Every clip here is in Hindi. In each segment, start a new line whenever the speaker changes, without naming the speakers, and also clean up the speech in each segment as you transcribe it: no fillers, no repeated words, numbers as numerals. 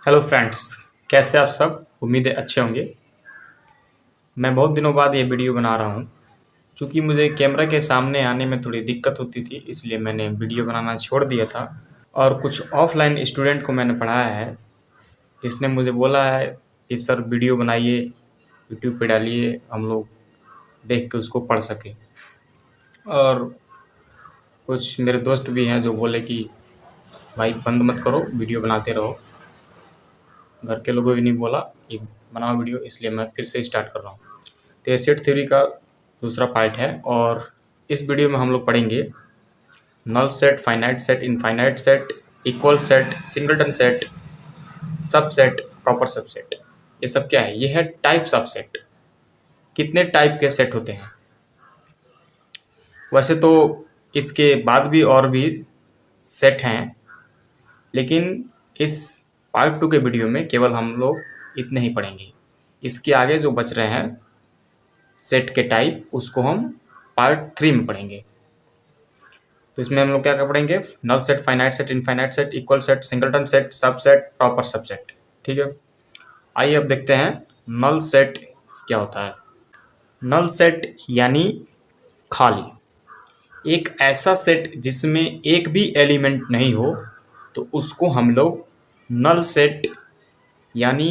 हेलो फ्रेंड्स, कैसे आप सब? उम्मीद है अच्छे होंगे। मैं बहुत दिनों बाद ये वीडियो बना रहा हूँ। चूँकि मुझे कैमरा के सामने आने में थोड़ी दिक्कत होती थी, इसलिए मैंने वीडियो बनाना छोड़ दिया था। और कुछ ऑफलाइन स्टूडेंट को मैंने पढ़ाया है, जिसने मुझे बोला है कि सर वीडियो बनाइए, यूट्यूब पे डालिए, हम लोग देख के उसको पढ़ सकें। और कुछ मेरे दोस्त भी हैं जो बोले कि भाई बंद मत करो, वीडियो बनाते रहो। घर के लोगों ने भी नहीं बोला कि बनाओ वीडियो, इसलिए मैं फिर से स्टार्ट कर रहा हूँ। तो ये सेट थ्योरी का दूसरा पार्ट है और इस वीडियो में हम लोग पढ़ेंगे null set, finite set, infinite set, equal set, singleton set, subset, proper subset. ये सब क्या है? ये है टाइप्स ऑफ सेट। कितने टाइप के सेट होते हैं? वैसे तो इसके बाद भी और भी सेट हैं, लेकिन इस पार्ट 2 के वीडियो में केवल हम लोग इतने ही पढ़ेंगे। इसके आगे जो बच रहे हैं सेट के टाइप, उसको हम पार्ट 3 में पढ़ेंगे। तो इसमें हम लोग क्या क्या पढ़ेंगे? Null set, finite set, infinite set, equal set, singleton set, subset, proper subset. ठीक है, आइए अब देखते हैं नल सेट क्या होता है। नल सेट यानी खाली। एक ऐसा सेट जिसमें एक भी एलिमेंट नहीं हो, तो उसको हम लोग नल सेट यानी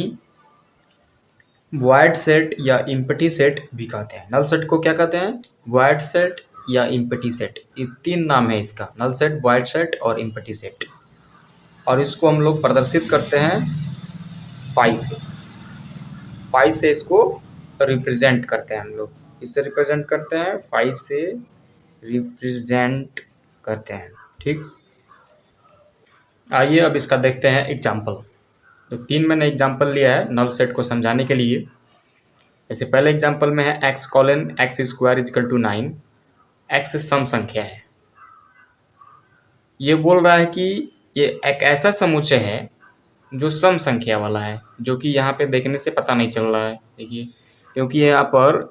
वॉइड सेट या इम्पटी सेट भी कहते हैं। नल सेट को क्या कहते हैं? वॉइड सेट या इम्पटी सेट। ये तीन नाम है इसका, नल सेट, वॉइड सेट और इम्पटी सेट। और इसको हम लोग प्रदर्शित करते हैं फाई से। फाई से इसको रिप्रेजेंट करते हैं हम लोग। इससे रिप्रेजेंट करते हैं, फाई से रिप्रेजेंट करते हैं। ठीक, आइए अब इसका देखते हैं एग्जाम्पल। तो तीन मैंने एग्जाम्पल लिया है नल सेट को समझाने के लिए। जैसे पहले एग्जाम्पल में है x colon x square is equal to 9। X सम संख्या है। ये बोल रहा है कि ये एक ऐसा समुच्चय है जो सम संख्या वाला है, जो कि यहाँ पे देखने से पता नहीं चल रहा है। देखिए, क्योंकि यहाँ पर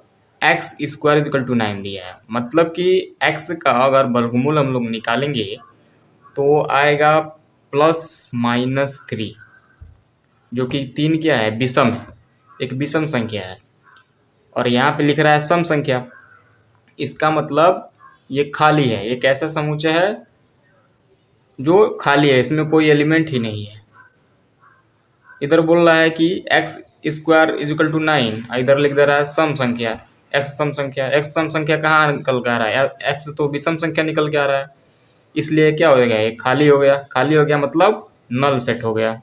एक्स स्क्वायर इजिकल टू 9 दिया है, मतलब कि एक्स का अगर वर्गमूल हम लोग निकालेंगे तो आएगा +-3, जो कि 3 क्या है? विषम है, एक विषम संख्या है। और यहाँ पे लिख रहा है सम संख्या, इसका मतलब ये खाली है। एक ऐसा समुच्चय है जो खाली है, इसमें कोई एलिमेंट ही नहीं है। इधर बोल रहा है कि एक्स स्क्वायर इजिकल टू 9, इधर लिख दे रहा है सम संख्या, एक्स सम संख्या। एक्स सम संख्या कहाँ निकल के आ रहा है? एक्स तो विषम संख्या निकल के आ रहा है, इसलिए क्या हो गया? ये खाली हो गया। खाली हो गया मतलब नल सेट हो गया।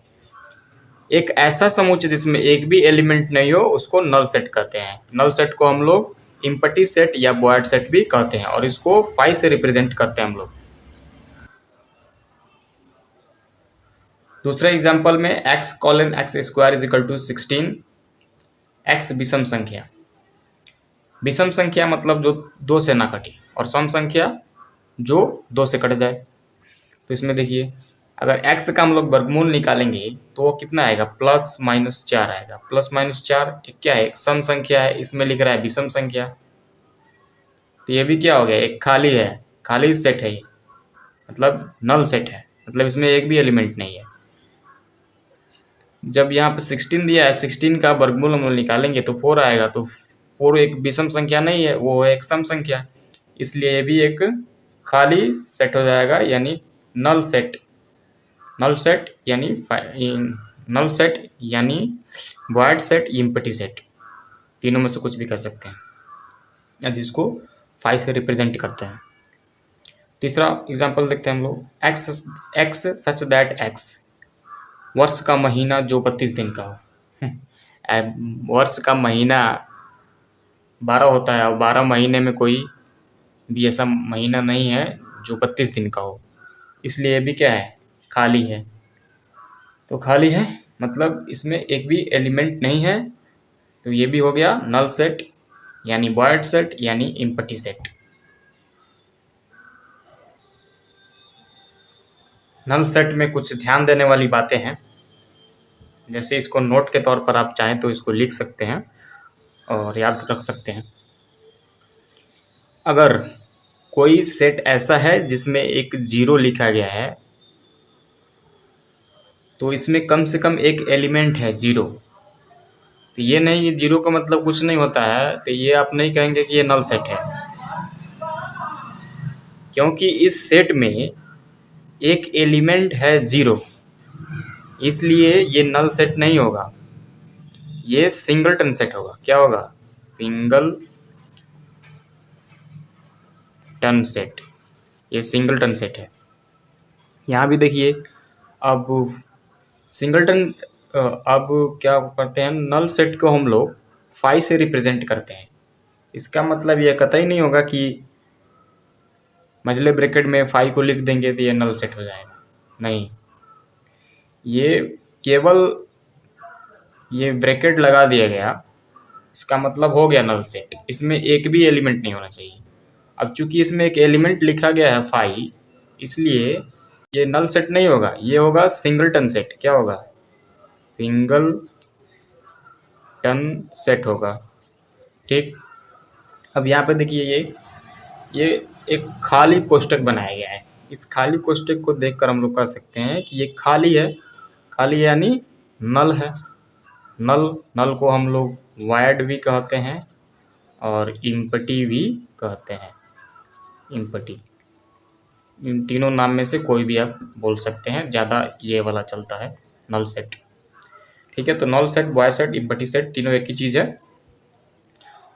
एक ऐसा समुच्चय जिसमें एक भी एलिमेंट नहीं हो, उसको नल सेट कहते हैं। नल सेट को हम लोग इम्पटी सेट या वॉइड सेट भी कहते हैं, और इसको फाई से रिप्रेजेंट करते हैं हम लोग। दूसरे एग्जाम्पल में X colon x square is equal to 16। X विषम संख्या। विषम संख्या मतलब जो 2 से ना कटे, और सम संख्या जो 2 से कट जाए। तो इसमें देखिए, अगर x का हम लोग वर्गमूल निकालेंगे तो वो कितना आएगा? +-4 आएगा। +-4 क्या है? एक सम संख्या है, इसमें लिख रहा है विषम संख्या। तो ये भी क्या हो गया? एक खाली है, खाली सेट है ये, मतलब नल सेट है, मतलब इसमें एक भी एलिमेंट नहीं है। जब यहाँ पे 16 दिया है, 16 का वर्गमूल हम लोग निकालेंगे तो 4 आएगा। तो 4 एक विषम संख्या नहीं है, वो है एक सम संख्या, इसलिए ये भी एक खाली सेट हो जाएगा, यानी नल सेट। नल सेट यानी नल सेट यानी वॉइड सेट, इम्पटी सेट, तीनों में से कुछ भी कर सकते हैं, या जिसको फाई से रिप्रेजेंट करते हैं। तीसरा एग्जांपल देखते हैं हम लोग। एक्स सच दैट एक्स, वर्ष का महीना जो 32 दिन का हो। वर्ष का महीना 12 होता है, और 12 महीने में कोई भी ऐसा महीना नहीं है जो 32 दिन का हो, इसलिए ये भी क्या है? खाली है। तो खाली है मतलब इसमें एक भी एलिमेंट नहीं है, तो ये भी हो गया नल सेट यानी वॉइड सेट यानी इम्पटी सेट। नल सेट में कुछ ध्यान देने वाली बातें हैं, जैसे इसको नोट के तौर पर आप चाहें तो इसको लिख सकते हैं और याद रख सकते हैं। अगर कोई सेट ऐसा है जिसमें एक 0 लिखा गया है, तो इसमें कम से कम एक एलिमेंट है 0। तो ये नहीं, ये 0 का मतलब कुछ नहीं होता है, तो ये आप नहीं कहेंगे कि ये नल सेट है, क्योंकि इस सेट में एक एलिमेंट है 0, इसलिए ये नल सेट नहीं होगा, ये सिंगलटन सेट होगा। क्या होगा? सिंगल टन सेट, ये सिंगलटन सेट है। यहाँ भी देखिए, अब सिंगलटन, अब क्या करते हैं, नल सेट को हम लोग फाई से रिप्रेजेंट करते हैं। इसका मतलब यह कतई नहीं होगा कि मझले ब्रैकेट में फाई को लिख देंगे तो ये नल सेट हो जाएगा, नहीं, ये केवल ये ब्रैकेट लगा दिया गया, इसका मतलब हो गया नल सेट। इसमें एक भी एलिमेंट नहीं होना चाहिए। अब चूंकि इसमें एक एलिमेंट लिखा गया है फाई, इसलिए ये नल सेट नहीं होगा, ये होगा सिंगलटन सेट। क्या होगा? सिंगल टन सेट होगा। ठीक, अब यहाँ पे देखिए, ये एक खाली कोष्टक बनाया गया है। इस खाली कोष्टक को देखकर हम लोग कह सकते हैं कि ये खाली है। खाली यानी नल है। नल को हम लोग वायड भी कहते हैं और इम्पटी भी कहते हैं। इम्पटी, इन तीनों नाम में से कोई भी आप बोल सकते हैं, ज़्यादा ये वाला चलता है, नल सेट। ठीक है, तो null set, void set, empty set तीनों एक ही चीज़ है।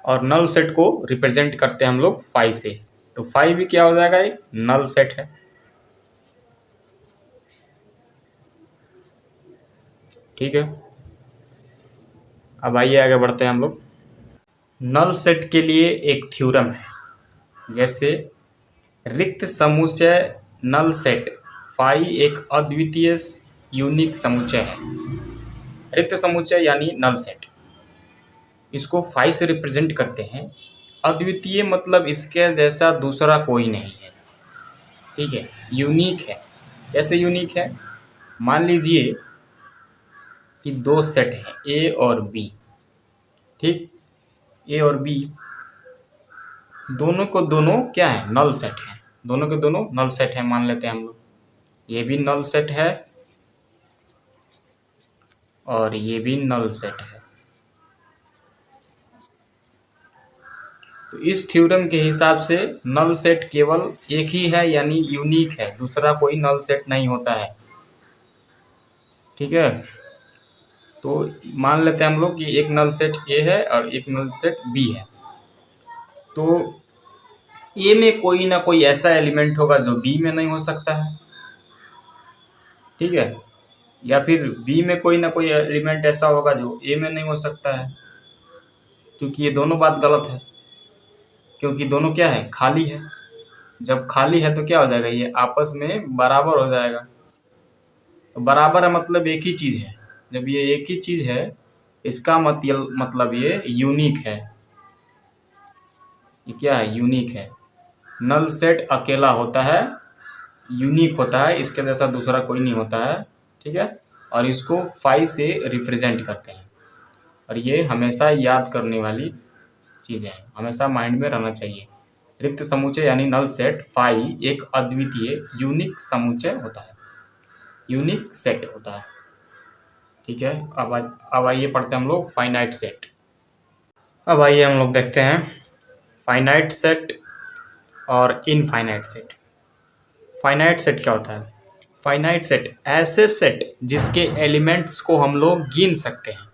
और नल सेट को रिप्रेजेंट करते हैं हम लोग फाई से। तो फाई भी क्या हो जाएगा? एक नल सेट है। ठीक है, अब आइए आगे बढ़ते हैं हम लोग। नल सेट के लिए एक थ्योरम है, जैसे रिक्त समुच्चय नल सेट फाई एक अद्वितीय यूनिक समुच्चय है। रिक्त समुच्चय यानी नल सेट, इसको फाई से रिप्रेजेंट करते हैं। अद्वितीय मतलब इसके जैसा दूसरा कोई नहीं है। ठीक है, यूनिक है। कैसे यूनिक है? मान लीजिए कि दो सेट हैं, ए और बी। ठीक, ए और बी दोनों को दोनों क्या है? नल सेट है। दोनों के दोनों नल सेट है मान लेते हैं हम लोग। ये भी नल सेट है और ये भी नल सेट है। तो इस थ्योरम के हिसाब से नल सेट केवल एक ही है, यानी यूनिक है, दूसरा कोई नल सेट नहीं होता है। ठीक है, तो मान लेते हैं हम लोग कि एक नल सेट ए है और एक नल सेट बी है। तो ए में कोई ना कोई ऐसा एलिमेंट होगा जो बी में नहीं हो सकता है। ठीक है, या फिर बी में कोई ना कोई एलिमेंट ऐसा होगा जो ए में नहीं हो सकता है, क्योंकि ये दोनों बात गलत है, क्योंकि दोनों क्या है? खाली है। जब खाली है तो क्या हो जाएगा? ये आपस में बराबर हो जाएगा। तो बराबर है मतलब एक ही चीज़ है। जब ये एक ही चीज़ है, इसका मतलब ये यूनिक है। ये क्या है? यूनिक है। नल सेट अकेला होता है, यूनिक होता है, इसके जैसा दूसरा कोई नहीं होता है। ठीक है, और इसको फाई से रिप्रेजेंट करते हैं। और ये हमेशा याद करने वाली चीज़ है, हमेशा माइंड में रहना चाहिए। रिक्त समुच्चय यानी नल सेट फाई एक अद्वितीय यूनिक समुच्चय होता है, यूनिक सेट होता है। ठीक है, अब आइए पढ़ते हैं हम लोग फाइनाइट सेट। अब आइए हम लोग देखते हैं फाइनाइट सेट और इनफाइनाइट सेट। फाइनाइट सेट क्या होता है? फाइनाइट सेट ऐसे सेट जिसके एलिमेंट्स को हम लोग गिन सकते हैं,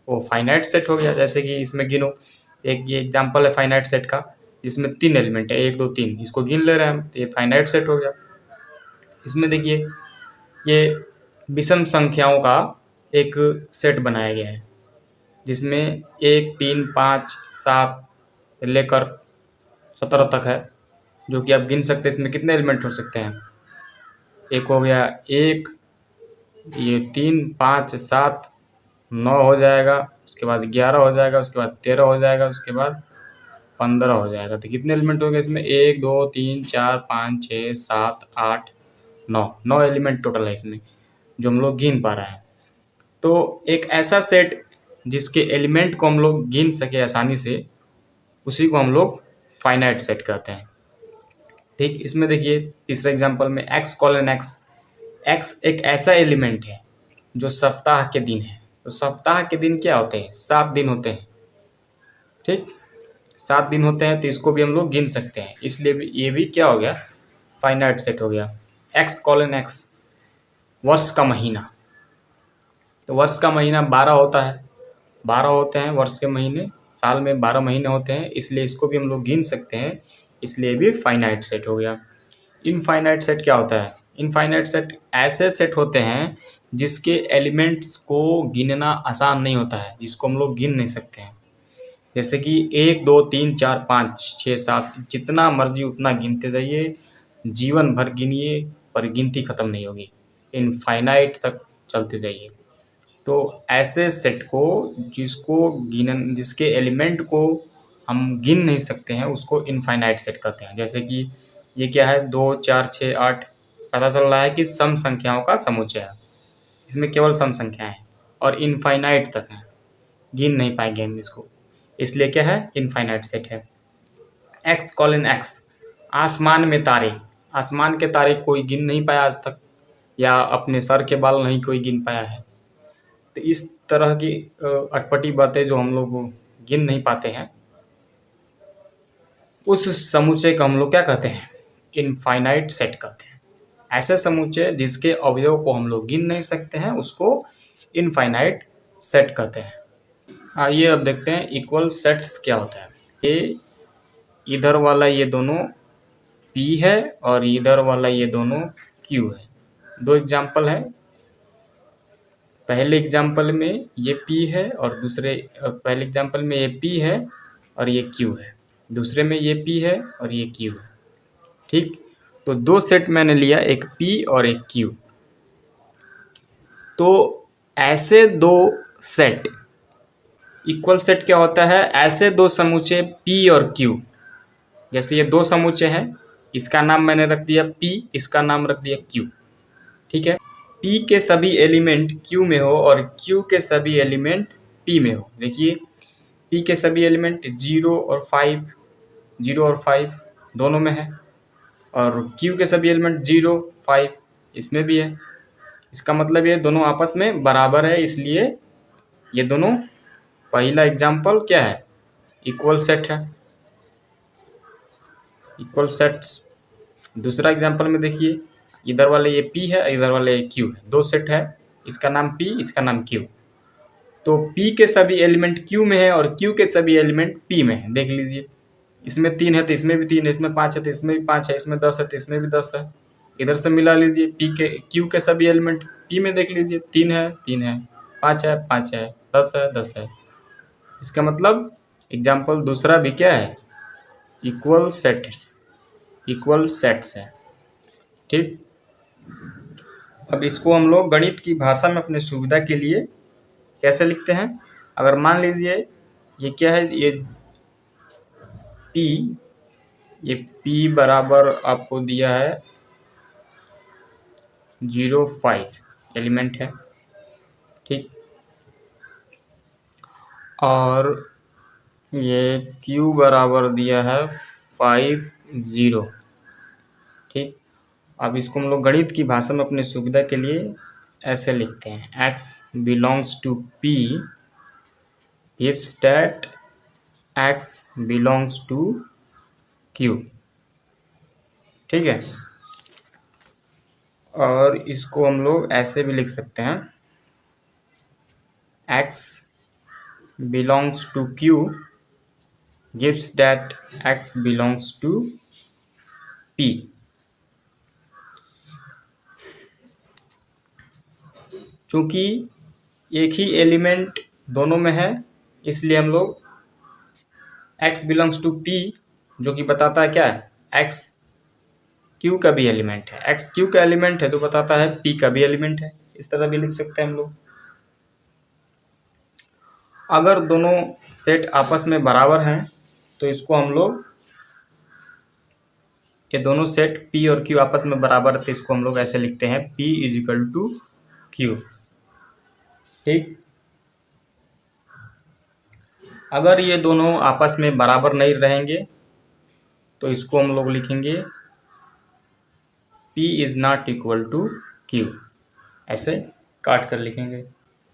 वो फाइनाइट सेट हो गया। जैसे कि इसमें गिनो, एक ये एग्जांपल है फाइनाइट सेट का, जिसमें 3 एलिमेंट है, 1 2 3, इसको गिन ले रहे हैं हम, तो ये फाइनाइट सेट हो गया। इसमें देखिए, ये विषम संख्याओं का एक सेट बनाया गया है, जिसमें 1 3 5 7 लेकर 17 तक है, जो कि आप गिन सकते हैं। इसमें कितने एलिमेंट हो सकते हैं? एक हो गया 1, ये 3 5 7 9 हो जाएगा, उसके बाद 11 हो जाएगा, उसके बाद 13 हो जाएगा, उसके बाद 15 हो जाएगा। तो कितने एलिमेंट हो गए इसमें? 1 2 3 4 5 6 7 8 9 एलिमेंट टोटल है इसमें, जो हम लोग गिन पा रहे हैं। तो एक ऐसा सेट जिसके एलिमेंट को हम लोग गिन सके आसानी से, उसी को हम लोग फाइनाइट सेट कहते हैं। ठीक, इसमें देखिए तीसरे एग्जांपल में x कॉलन x, x एक ऐसा एलिमेंट है जो सप्ताह के दिन है, तो सप्ताह के दिन क्या होते हैं, 7 दिन होते हैं। ठीक, 7 दिन होते हैं, तो इसको भी हम लोग गिन सकते हैं, इसलिए ये भी क्या हो गया, फाइनाइट सेट हो गया। x: वर्ष का महीना, तो वर्ष का महीना 12 होता है, 12 होते हैं वर्ष के महीने, साल में 12 महीने होते हैं, इसलिए इसको भी हम लोग गिन सकते हैं, इसलिए भी फाइनाइट सेट हो गया। इनफाइनाइट सेट क्या होता है, इनफाइनाइट सेट ऐसे सेट होते हैं जिसके एलिमेंट्स को गिनना आसान नहीं होता है, जिसको हम लोग गिन नहीं सकते हैं। जैसे कि 1 2 3 4 5 6 7, जितना मर्जी उतना गिनते जाइए, जीवन भर गिनिए पर गिनती खत्म नहीं होगी, इनफाइनाइट तक चलते जाइए। तो ऐसे सेट को जिसके एलिमेंट को हम गिन नहीं सकते हैं, उसको इनफाइनाइट सेट कहते हैं। जैसे कि ये क्या है, 2 4 6 8, पता चल रहा है कि सम संख्याओं का समुच्चय है, इसमें केवल सम संख्याएं हैं और इनफाइनाइट तक है, गिन नहीं पाएंगे हम इसको, इसलिए क्या है, इनफाइनाइट सेट है। x: आसमान में तारे, आसमान के तारे कोई गिन नहीं पाया आज तक, या अपने सर के बाल नहीं कोई गिन पाया है। तो इस तरह की अटपटी बातें जो हम लोग गिन नहीं पाते हैं, उस समुच्चय को हम लोग क्या कहते हैं, इनफाइनाइट सेट कहते हैं। ऐसे समुच्चय जिसके अवयव को हम लोग गिन नहीं सकते हैं, उसको इनफाइनाइट सेट कहते हैं। आइए अब देखते हैं इक्वल सेट्स क्या होता है। ये इधर वाला ये दोनों P है और इधर वाला ये दोनों Q है। दो एग्जाम्पल है, पहले एग्जाम्पल में ये P है और पहले एग्जाम्पल में ये P है और ये Q है, दूसरे में ये P है और ये Q है। ठीक, तो दो सेट मैंने लिया, एक P और एक Q। तो ऐसे दो सेट, इक्वल सेट क्या होता है, ऐसे दो समुच्चय P और Q। जैसे ये दो समुच्चय हैं, इसका नाम मैंने रख दिया P, इसका नाम रख दिया Q। ठीक है, P के सभी एलिमेंट Q में हो और Q के सभी एलिमेंट P में हो। देखिए P के सभी एलिमेंट 0 और 5 दोनों में है, और Q के सभी एलिमेंट 0 5 इसमें भी है। इसका मतलब ये दोनों आपस में बराबर है, इसलिए ये दोनों, पहला एग्जाम्पल क्या है, इक्वल सेट है, इक्वल सेट्स। दूसरा एग्जाम्पल में देखिए, इधर वाले ये P है, इधर वाले ये Q है, दो सेट है, इसका नाम P, इसका नाम Q। तो P के सभी एलिमेंट Q में है और Q के सभी एलिमेंट P में है। देख लीजिए, इसमें 3 है तो इसमें भी 3 है, इसमें 5 है तो इसमें भी 5 है, इसमें 10 है तो इसमें भी 10 है। इधर से मिला लीजिए, Q के सभी एलिमेंट P में देख लीजिए, 3 है 3 है, 5 है 5 है, 10 है 10 है। इसका मतलब एग्जाम्पल दूसरा भी क्या है, इक्वल सेट्स है। ठीक, अब इसको हम लोग गणित की भाषा में अपने सुविधा के लिए कैसे लिखते हैं। अगर मान लीजिए ये क्या है, ये P बराबर आपको दिया है 0 5 एलिमेंट है। ठीक, और ये Q बराबर दिया है 5 0। ठीक, अब इसको हम लोग गणित की भाषा में अपने सुविधा के लिए ऐसे लिखते हैं, x belongs to P if stat x belongs to Q। ठीक है, और इसको हम लोग ऐसे भी लिख सकते हैं, x belongs to Q gives that x belongs to P। चूंकि एक ही एलिमेंट दोनों में है, इसलिए हम लोग x बिलोंग्स टू P, जो कि बताता है क्या है, x Q का भी एलिमेंट है, x Q का एलिमेंट है तो बताता है P का भी एलिमेंट है। इस तरह भी लिख सकते हैं हम लोग। अगर दोनों सेट आपस में बराबर हैं तो इसको हम लोग, ये दोनों सेट P और Q आपस में बराबर है तो इसको हम लोग ऐसे लिखते हैं, P = Q। ठीक, अगर ये दोनों आपस में बराबर नहीं रहेंगे तो इसको हम लोग लिखेंगे P is not equal to Q। ऐसे काट कर लिखेंगे।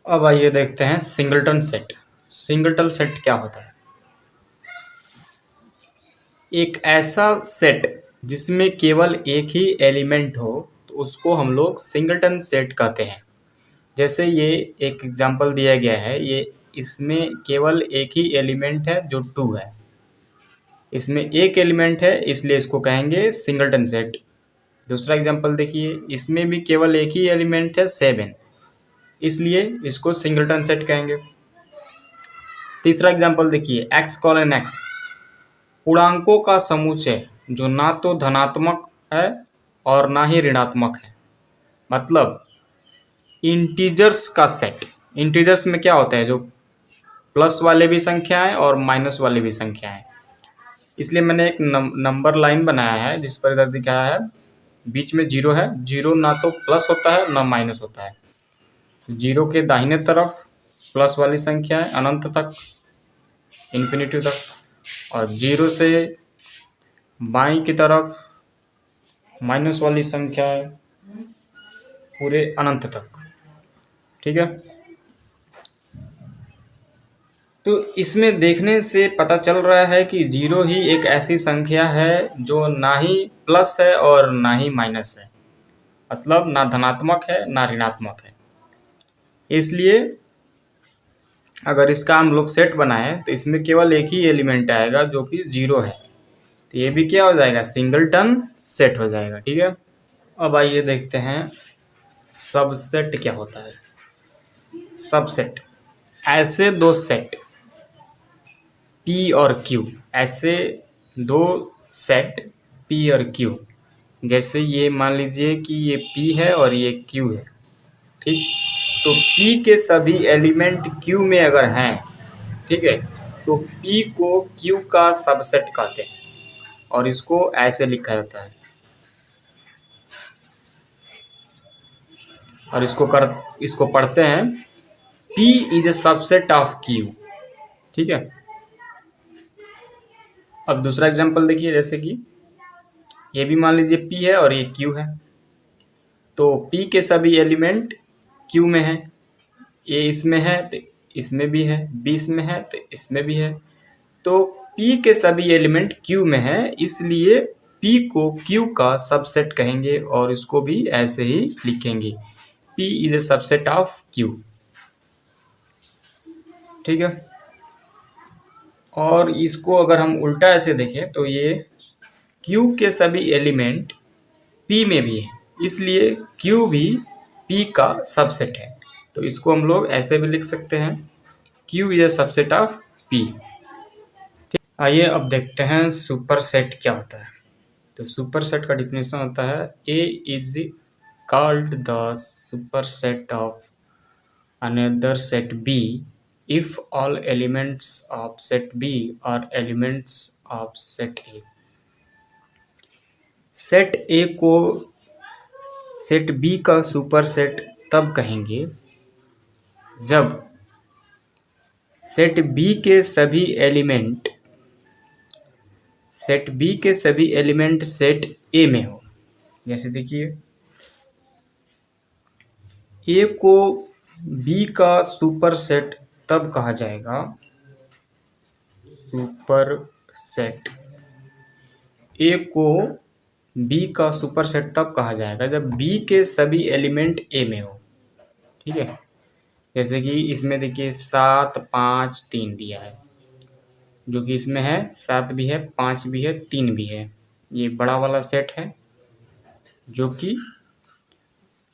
अब आइए देखते हैं सिंगलटन सेट। सिंगलटन सेट क्या होता है? एक ऐसा सेट जिसमें केवल एक ही एलिमेंट हो तो उसको हम लोग सिंगलटन सेट कहते हैं। जैसे ये एक एग्जांपल दिया गया है, ये इसमें केवल एक ही एलिमेंट है जो 2 है। इसमें एक एलिमेंट है इसलिए इसको कहेंगे सिंगलटन सेट। दूसरा एग्जांपल देखिए, इसमें भी केवल एक ही एलिमेंट है 7, इसलिए इसको सिंगलटन सेट कहेंगे। तीसरा एग्जांपल देखिए, x कॉलन x, पूर्णांकों का समुच्चय जो ना तो धनात्मक है और ना ही ऋणात्मक है, मतलब इंटीजर्स का सेट। इंटीजर्स में क्या होता है, जो प्लस वाले भी संख्याएं और माइनस वाले भी संख्याएं। इसलिए मैंने एक नंबर लाइन बनाया है जिस पर इधर दिखाया है बीच में 0 है। 0 ना तो प्लस होता है ना माइनस होता है। 0 के दाहिने तरफ प्लस वाली संख्याएं अनंत तक, इन्फिनिटी तक, और 0 से बाईं की तरफ माइनस वाली संख्याएं पूरे अनंत तक। ठीक है, तो इसमें देखने से पता चल रहा है कि 0 ही एक ऐसी संख्या है जो ना ही प्लस है और ना ही माइनस है, मतलब ना धनात्मक है ना ऋणात्मक है। इसलिए अगर इसका हम लोग सेट बनाएं तो इसमें केवल एक ही एलिमेंट आएगा जो कि 0 है, तो ये भी क्या हो जाएगा, सिंगलटन सेट हो जाएगा। ठीक है, अब आइए देखते हैं सबसेट क्या होता है। सबसेट ऐसे दो सेट P और Q, ऐसे दो सेट P और Q, जैसे ये मान लीजिए कि ये P है और ये Q है। ठीक, तो P के सभी एलिमेंट Q में अगर हैं, ठीक है, तो P को Q का सबसेट कहते हैं और इसको ऐसे लिखा जाता है, और इसको पढ़ते हैं P is a subset of Q। ठीक है, अब दूसरा एग्जांपल देखिए, जैसे कि ये भी मान लीजिए P है और ये Q है, तो P के सभी एलिमेंट Q में है। A इसमें है तो इसमें भी है, B इसमें है तो इसमें भी है, तो P के सभी एलिमेंट Q में है, इसलिए P को Q का सबसेट कहेंगे और इसको भी ऐसे ही लिखेंगे, P is a subset of Q। ठीक है, और इसको अगर हम उल्टा ऐसे देखें तो ये Q के सभी एलिमेंट P में भी है, इसलिए Q भी P का सबसेट है, तो इसको हम लोग ऐसे भी लिख सकते हैं, Q is a subset of P। आइए अब देखते हैं सुपरसेट क्या होता है। तो सुपरसेट का डिफिनेशन होता है, A is called the superset of another set B if all elements of set B are elements of set A। Set A को सेट B का सुपरसेट तब कहेंगे जब सेट B के सभी एलिमेंट सेट A में हो। जैसे देखिए, A को B का सुपरसेट तब कहा जाएगा, सुपरसेट A को B का सुपरसेट तब कहा जाएगा जब B के सभी एलिमेंट A में हो। ठीक है, जैसे कि इसमें देखिए 7 5 3 दिया है, जो कि इसमें है 7 भी है, 5 भी है, 3 भी है। ये बड़ा वाला सेट है, जो कि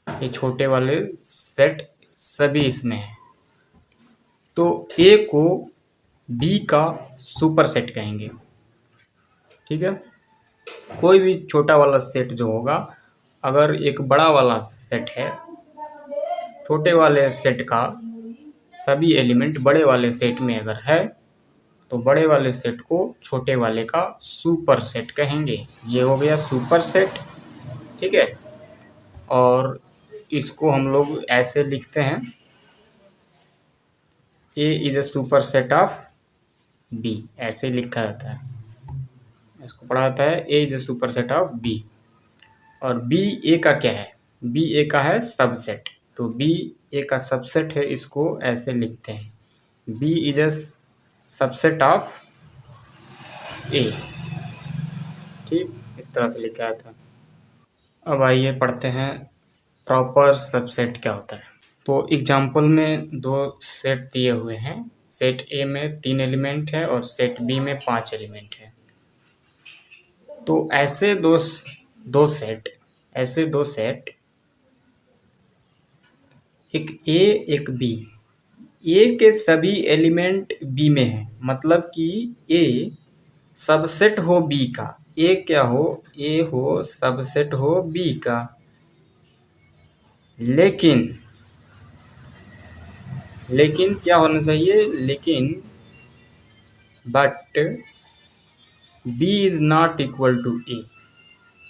ये छोटे वाले सेट सभी इसमें है, तो A को B का सुपरसेट कहेंगे। ठीक है, कोई भी छोटा वाला सेट जो होगा, अगर एक बड़ा वाला सेट है, छोटे वाले सेट का सभी एलिमेंट बड़े वाले सेट में अगर है, तो बड़े वाले सेट को छोटे वाले का सुपरसेट कहेंगे। ये हो गया सुपरसेट। ठीक है, और इसको हम लोग ऐसे लिखते हैं, A is a superset of B, ऐसे लिखा जाता है, इसको पढ़ा जाता है A is a superset of B। और B A का क्या है, B A का है सबसेट, तो बी ए का सबसेट है, इसको ऐसे लिखते हैं, B is a subset of A. ठीक, इस तरह से लिखा था। अब आइए पढ़ते हैं प्रॉपर सबसेट क्या होता है। तो एग्जाम्पल में दो सेट दिए हुए हैं, सेट ए में 3 एलिमेंट है और सेट बी में 5 एलिमेंट है। तो ऐसे दो सेट एक ए एक बी, ए के सभी एलिमेंट बी में है, मतलब कि ए सबसेट हो बी का, ए क्या हो, ए हो सबसेट हो बी का, लेकिन क्या होना चाहिए, but B is not equal to A,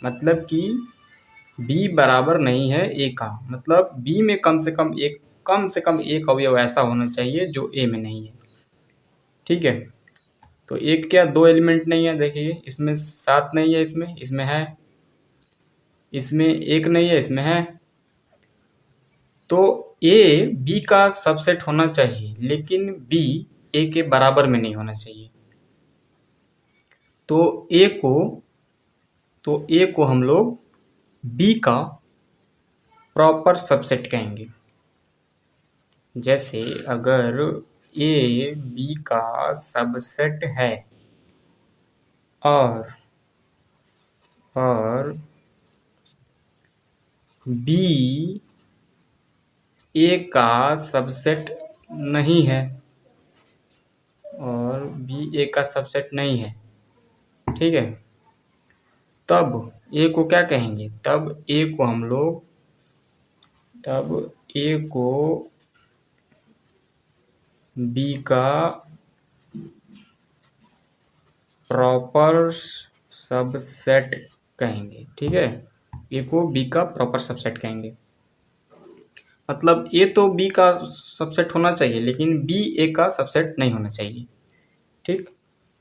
मतलब कि बी बराबर नहीं है ए का, मतलब बी में कम से कम एक अवयव ऐसा होना चाहिए जो ए में नहीं है। ठीक है, तो एक क्या, 2 एलिमेंट नहीं है, देखिए इसमें 7 नहीं है, इसमें है, इसमें 1 नहीं है, इसमें है। तो ए बी का सबसेट होना चाहिए, लेकिन बी ए के बराबर में नहीं होना चाहिए। तो ए को हम लोग बी का प्रॉपर सबसेट कहेंगे। जैसे अगर ए बी का सबसेट है और बी ए का सबसेट नहीं है, और बी ए का सबसेट नहीं है, ठीक है, तब ए को क्या कहेंगे, तब ए को बी का प्रॉपर सबसेट कहेंगे। ठीक है, ए को बी का प्रॉपर सबसेट कहेंगे, मतलब ए तो बी का सबसेट होना चाहिए, लेकिन बी ए का सबसेट नहीं होना चाहिए। ठीक,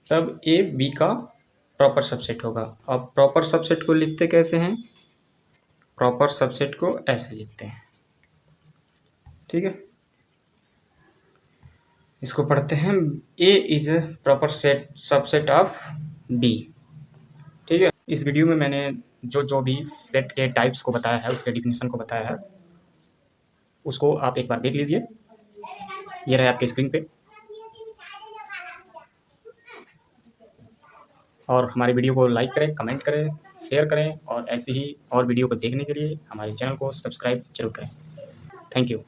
तब ए बी का प्रॉपर सबसेट होगा। अब प्रॉपर सबसेट को लिखते कैसे हैं, प्रॉपर सबसेट को ऐसे लिखते हैं। ठीक है, इसको पढ़ते हैं, A is a proper subset of B. ठीक है, इस वीडियो में मैंने जो भी सेट के टाइप्स को बताया है, उसके डिफिनीशन को बताया है, उसको आप एक बार देख लीजिए। ये रहे आपके स्क्रीन पे, और हमारी वीडियो को लाइक करें, कमेंट करें, शेयर करें, और ऐसी ही और वीडियो को देखने के लिए हमारे चैनल को सब्सक्राइब जरूर करें। Thank you.